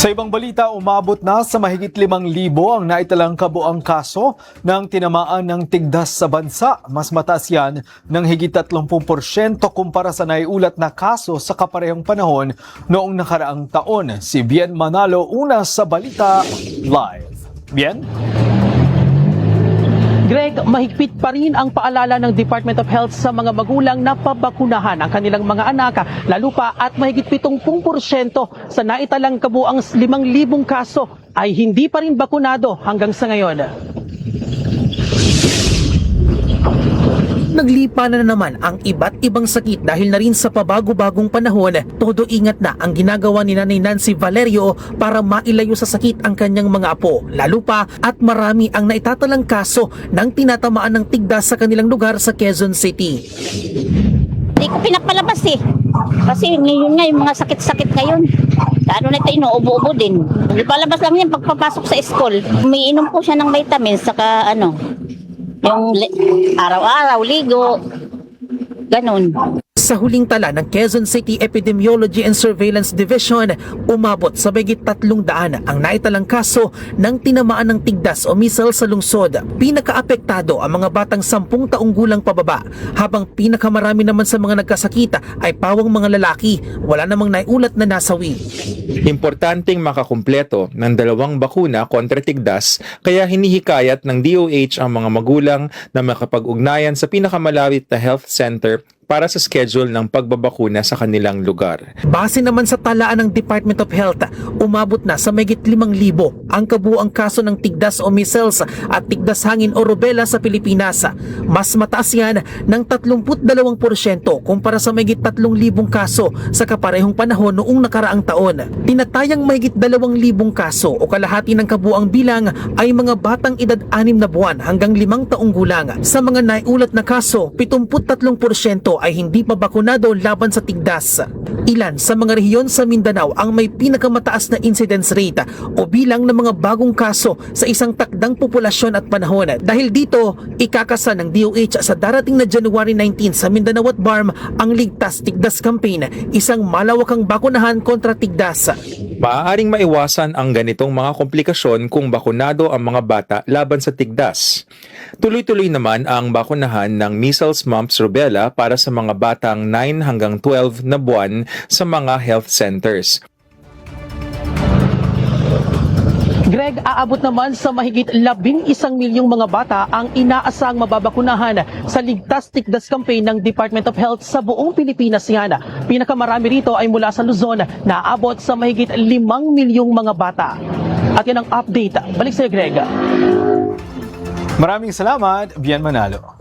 Sa ibang balita, umabot na sa mahigit 5,000 ang naitalang kabuang kaso ng tinamaan ng tigdas sa bansa. Mas mataas yan ng higit 30% kumpara sa naiulat na kaso sa kaparehong panahon noong nakaraang taon. Si Bien Manalo, una sa Balita Live. Bien? Greg, mahigpit pa rin ang paalala ng Department of Health sa mga magulang na pabakunahan ang kanilang mga anak, lalo pa at mahigit 70% sa naitalang kabuang 5,000 kaso ay hindi pa rin bakunado hanggang sa ngayon. Naglipa na naman ang iba't ibang sakit dahil na rin sa pabago-bagong panahon. Todo ingat na ang ginagawa ni Nanay Nancy Valerio para mailayo sa sakit ang kanyang mga apo. Lalo pa at marami ang naitatalang kaso ng tinatamaan ng tigdas sa kanilang lugar sa Quezon City. Hindi ko pinapalabas eh. Kasi ngayon nga yung mga sakit-sakit ngayon. Ano na ito, inuubo-ubo din. Palabas lang yan pagpapasok sa school. Umiinom po siya ng vitamins, saka yung araw-araw, ligo, ganun. Sa huling tala ng Quezon City Epidemiology and Surveillance Division, umabot sa mahigit 300 ang naitalang kaso ng tinamaan ng tigdas o measles sa lungsod. Pinakaapektado ang mga batang 10 taong gulang pababa, habang pinakamarami naman sa mga nagkasakita ay pawang mga lalaki. Wala namang naiulat na nasawi. Importanteng makakumpleto ng 2 bakuna kontra tigdas, kaya hinihikayat ng DOH ang mga magulang na makapag-ugnayan sa pinakamalapit na health center para sa schedule ng pagbabakuna sa kanilang lugar. Base naman sa talaan ng Department of Health, umabot na sa mahigit 5,000 ang kabuuang kaso ng tigdas o measles at tigdas hangin o rubella sa Pilipinas. Mas mataas yan ng 32% kumpara sa mahigit 3,000 kaso sa kaparehong panahon noong nakaraang taon. Tinatayang mahigit 2,000 kaso o kalahati ng kabuuang bilang ay mga batang edad 6 na buwan hanggang 5 taong gulang. Sa mga naiulat na kaso, 73% ay hindi pa bakunado laban sa tigdas. Ilan sa mga rehiyon sa Mindanao ang may pinakamataas na incidence rate o bilang ng mga bagong kaso sa isang takdang populasyon at panahon. Dahil dito, ikakasa ng DOH sa darating na January 19 sa Mindanao at BARM ang Ligtas Tigdas Campaign, isang malawakang bakunahan kontra tigdas. Maaaring maiwasan ang ganitong mga komplikasyon kung bakunado ang mga bata laban sa tigdas. Tuloy-tuloy naman ang bakunahan ng measles, mumps, rubella para sa mga batang 9 hanggang 12 na buwan sa mga health centers. Greg, aabot naman sa mahigit 11 milyong mga bata ang inaasang mababakunahan sa Ligtas Tigdas Campaign ng Department of Health sa buong Pilipinas yan. Pinakamarami rito ay mula sa Luzon na aabot sa mahigit 5 milyong mga bata. At yan ang update. Balik sa iyo, Greg. Maraming salamat, Bien Manalo.